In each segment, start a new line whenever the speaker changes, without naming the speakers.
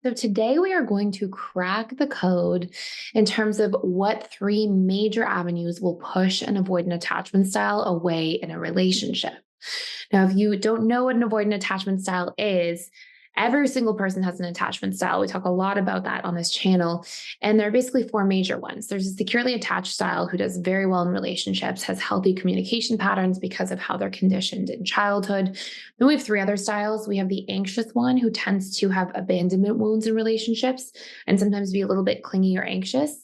So, today we are going to crack the code in terms of what three major avenues will push an avoidant attachment style away in a relationship. Now, if you don't know what an avoidant attachment style is, every single person has an attachment style. We talk a lot about that on this channel. And there are basically four major ones. There's a securely attached style who does very well in relationships, has healthy communication patterns because of how they're conditioned in childhood. Then we have three other styles. We have the anxious one who tends to have abandonment wounds in relationships and sometimes be a little bit clingy or anxious.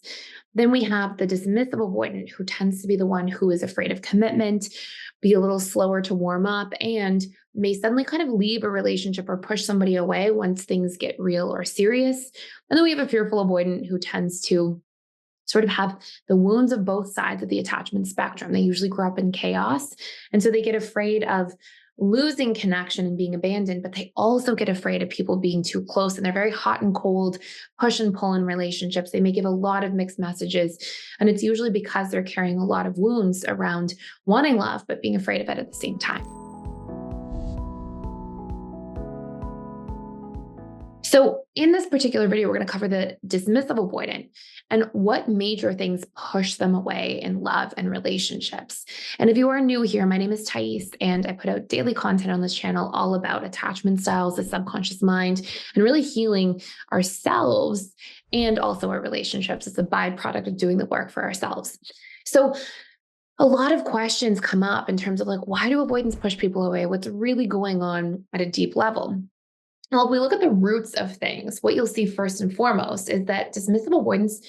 Then we have the dismissive avoidant who tends to be the one who is afraid of commitment, be a little slower to warm up, and may suddenly kind of leave a relationship or push somebody away once things get real or serious. And then we have a fearful avoidant who tends to sort of have the wounds of both sides of the attachment spectrum. They usually grow up in chaos. And so they get afraid of losing connection and being abandoned, but they also get afraid of people being too close. And they're very hot and cold, push and pull in relationships. They may give a lot of mixed messages. And it's usually because they're carrying a lot of wounds around wanting love, but being afraid of it at the same time. So in this particular video, we're going to cover the dismissive avoidant and what major things push them away in love and relationships. And if you are new here, my name is Thais, and I put out daily content on this channel all about attachment styles, the subconscious mind, and really healing ourselves and also our relationships as a byproduct of doing the work for ourselves. So a lot of questions come up in terms of like, why do avoidants push people away? What's really going on at a deep level? Well, if we look at the roots of things, what you'll see first and foremost is that dismissive avoidants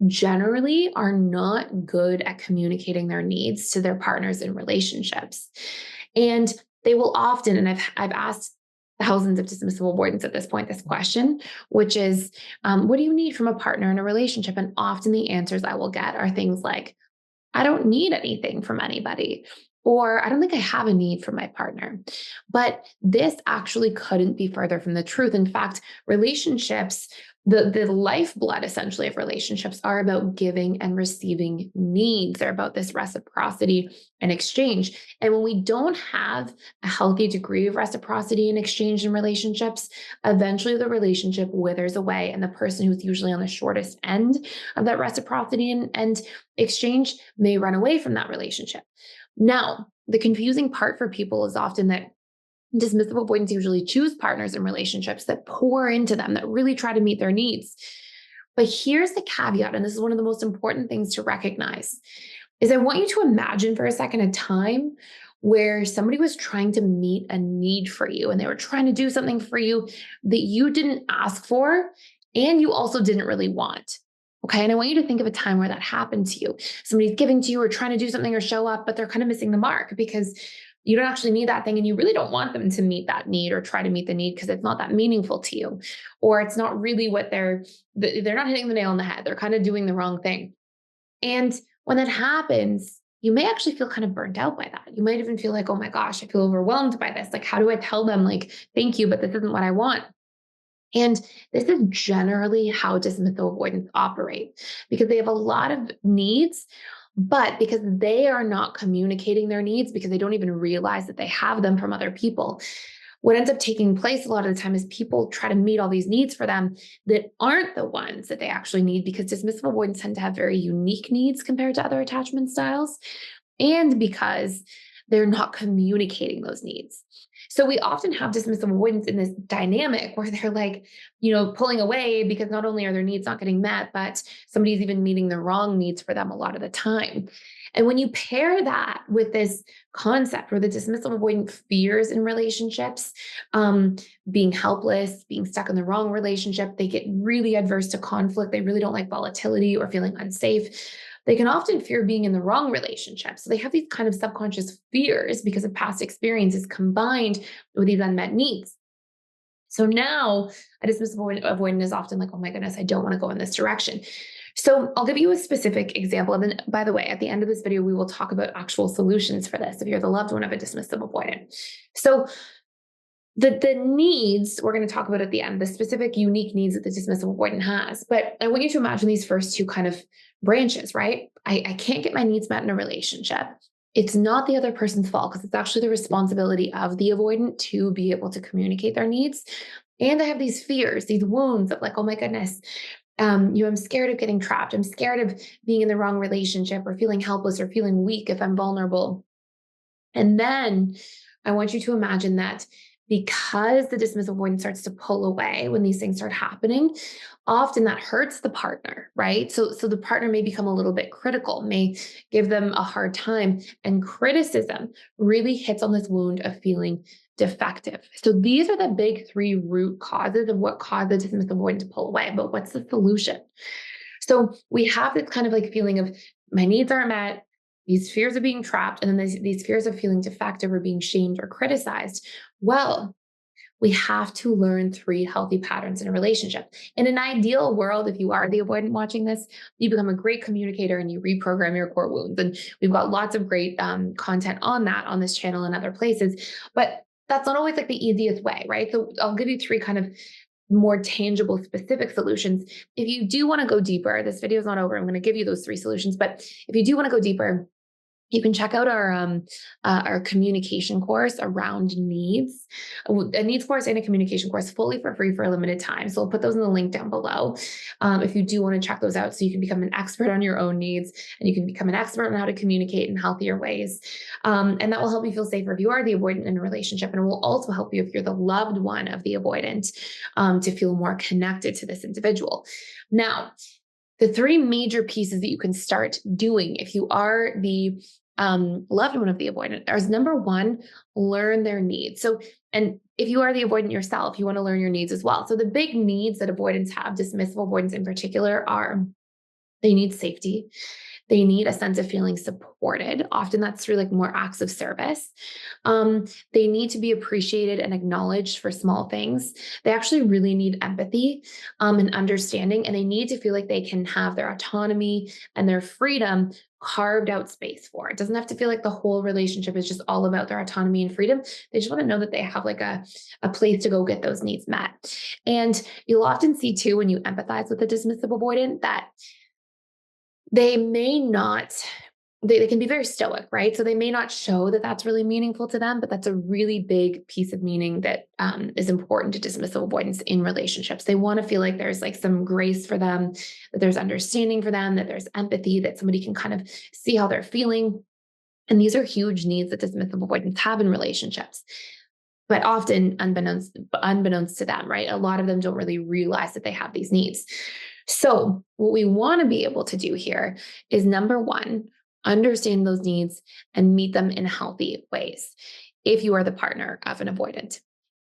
generally are not good at communicating their needs to their partners in relationships. And they will often, and I've asked thousands of dismissive avoidants at this point this question, which is, what do you need from a partner in a relationship? And often the answers I will get are things like, I don't need anything from anybody, or I don't think I have a need for my partner. But this actually couldn't be further from the truth. In fact, relationships, the lifeblood essentially of relationships are about giving and receiving needs. They're about this reciprocity and exchange. And when we don't have a healthy degree of reciprocity and exchange in relationships, eventually the relationship withers away. And the person who's usually on the shortest end of that reciprocity and exchange may run away from that relationship. Now, the confusing part for people is often that dismissive avoidants usually choose partners in relationships that pour into them, that really try to meet their needs. But here's the caveat, and this is one of the most important things to recognize, is I want you to imagine for a second a time where somebody was trying to meet a need for you and they were trying to do something for you that you didn't ask for and you also didn't really want. Okay. And I want you to think of a time where that happened to you. Somebody's giving to you or trying to do something or show up, but they're kind of missing the mark because you don't actually need that thing and you really don't want them to meet that need or try to meet the need because it's not that meaningful to you, or it's not really what they're not hitting the nail on the head. They're kind of doing the wrong thing. And when that happens, you may actually feel kind of burnt out by that. You might even feel like, oh my gosh, I feel overwhelmed by this. Like, how do I tell them, like, thank you, but this isn't what I want? And this is generally how dismissive avoidants operate because they have a lot of needs, but because they are not communicating their needs, because they don't even realize that they have them from other people, what ends up taking place a lot of the time is people try to meet all these needs for them that aren't the ones that they actually need, because dismissive avoidants tend to have very unique needs compared to other attachment styles, and because they're not communicating those needs. So we often have dismissive avoidance in this dynamic where they're like, pulling away because not only are their needs not getting met, but somebody's even meeting the wrong needs for them a lot of the time. And when you pair that with this concept where the dismissive avoidant fears in relationships, being helpless, being stuck in the wrong relationship, they get really adverse to conflict. They really don't like volatility or feeling unsafe. They can often fear being in the wrong relationship. So they have these kind of subconscious fears because of past experiences combined with these unmet needs. So now a dismissive avoidant is often like, oh my goodness, I don't want to go in this direction. So I'll give you a specific example. And then, by the way, at the end of this video, we will talk about actual solutions for this if you're the loved one of a dismissive avoidant. So the needs we're going to talk about at the end, the specific unique needs that the dismissive avoidant has. But I want you to imagine these first two kind of branches, right? I can't get my needs met in a relationship. It's not the other person's fault because it's actually the responsibility of the avoidant to be able to communicate their needs. And I have these fears, these wounds of like, oh my goodness, I'm scared of getting trapped. I'm scared of being in the wrong relationship or feeling helpless or feeling weak if I'm vulnerable. And then I want you to imagine that because the dismissive avoidance starts to pull away when these things start happening, often that hurts the partner, right? So the partner may become a little bit critical, may give them a hard time, and criticism really hits on this wound of feeling defective. So these are the big three root causes of what causes dismissive avoidance to pull away. But what's the solution? So we have this kind of like feeling of my needs aren't met, these fears of being trapped, and then these fears of feeling defective or being shamed or criticized. Well, we have to learn three healthy patterns in a relationship. In an ideal world, if you are the avoidant watching this, you become a great communicator and you reprogram your core wounds. And we've got lots of great content on that on this channel and other places. But that's not always like the easiest way, right? So I'll give you three kind of more tangible, specific solutions. If you do want to go deeper, this video is not over. I'm going to give you those three solutions. But if you do want to go deeper, you can check out our communication course around needs, a needs course and a communication course fully for free for a limited time. So I'll put those in the link down below if you do want to check those out so you can become an expert on your own needs and you can become an expert on how to communicate in healthier ways. And that will help you feel safer if you are the avoidant in a relationship. And it will also help you if you're the loved one of the avoidant to feel more connected to this individual. Now, the three major pieces that you can start doing if you are the loved one of the avoidant is number one, learn their needs. So, and if you are the avoidant yourself, you want to learn your needs as well. So the big needs that avoidants have, dismissive avoidants in particular, are they need safety. They need a sense of feeling supported. Often that's through like more acts of service. They need to be appreciated and acknowledged for small things. They actually really need empathy and understanding, and they need to feel like they can have their autonomy and their freedom carved out space for. It doesn't have to feel like the whole relationship is just all about their autonomy and freedom. They just want to know that they have like a place to go get those needs met. And you'll often see too, when you empathize with a dismissive avoidant, that they may not, they can be very stoic, right? So they may not show that that's really meaningful to them, but that's a really big piece of meaning that is important to dismissive avoidance in relationships. They want to feel like there's like some grace for them, that there's understanding for them, that there's empathy, that somebody can kind of see how they're feeling. And these are huge needs that dismissive avoidants have in relationships. But often unbeknownst to them, right? A lot of them don't really realize that they have these needs. So what we want to be able to do here is number one, understand those needs and meet them in healthy ways. If you are the partner of an avoidant,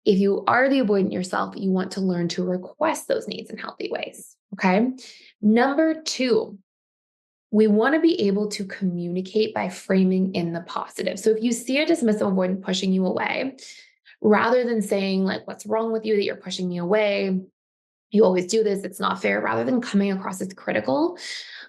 if you are the avoidant yourself, you want to learn to request those needs in healthy ways. Okay. Number two, we want to be able to communicate by framing in the positive. So if you see a dismissive avoidant pushing you away, rather than saying like, what's wrong with you that you're pushing me away? You always do this. It's not fair. Rather than coming across as critical,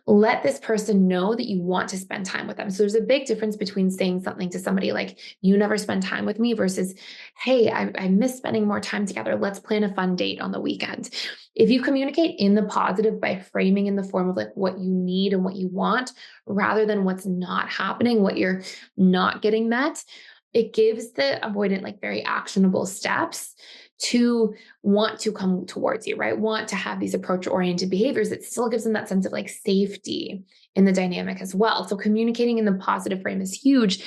let this person know that you want to spend time with them. So there's a big difference between saying something to somebody like, you never spend time with me versus, hey, I miss spending more time together. Let's plan a fun date on the weekend. If you communicate in the positive by framing in the form of like what you need and what you want, rather than what's not happening, what you're not getting met, it gives the avoidant like very actionable steps to want to come towards you, right? Want to have these approach-oriented behaviors. It still gives them that sense of like safety in the dynamic as well. So communicating in the positive frame is huge.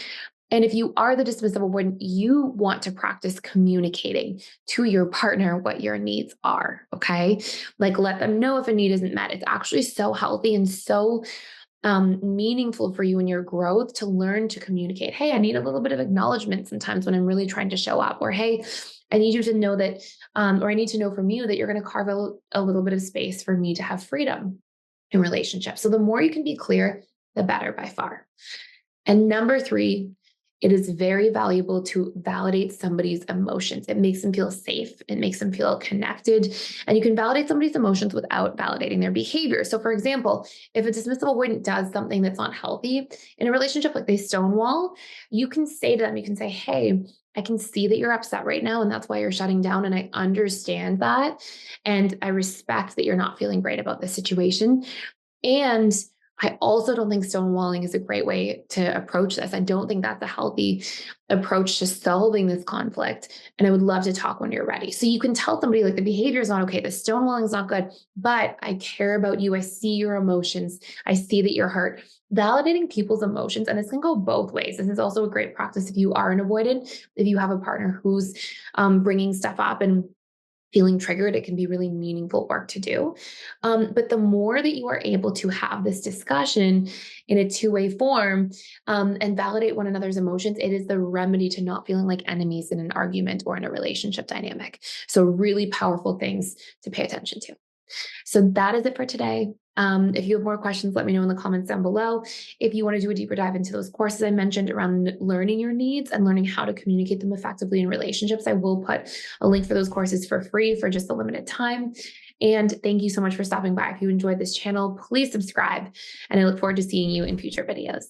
And if you are the dismissive avoidant, you want to practice communicating to your partner what your needs are, okay? Like let them know if a need isn't met. It's actually so healthy and so meaningful for you in your growth to learn to communicate. Hey, I need a little bit of acknowledgement sometimes when I'm really trying to show up, or hey, I need you to know that, or I need to know from you that you're going to carve out a little bit of space for me to have freedom in relationships. So the more you can be clear, the better by far. And number three, it is very valuable to validate somebody's emotions. It makes them feel safe. It makes them feel connected. And you can validate somebody's emotions without validating their behavior. So for example, if a dismissive avoidant does something that's not healthy in a relationship, like they stonewall, you can say to them, you can say, hey, I can see that you're upset right now, and that's why you're shutting down. And I understand that. And I respect that you're not feeling great about this situation. And I also don't think stonewalling is a great way to approach this. I don't think that's a healthy approach to solving this conflict. And I would love to talk when you're ready. So you can tell somebody like the behavior is not okay, the stonewalling is not good, but I care about you. I see your emotions. I see that you're hurt. Validating people's emotions, and this can go both ways. This is also a great practice if you are an avoidant, if you have a partner who's bringing stuff up and feeling triggered, it can be really meaningful work to do. But the more that you are able to have this discussion in a two-way form and validate one another's emotions, it is the remedy to not feeling like enemies in an argument or in a relationship dynamic. So really powerful things to pay attention to. So that is it for today. If you have more questions, let me know in the comments down below. If you want to do a deeper dive into those courses I mentioned around learning your needs and learning how to communicate them effectively in relationships, I will put a link for those courses for free for just a limited time. And thank you so much for stopping by. If you enjoyed this channel, please subscribe, and I look forward to seeing you in future videos.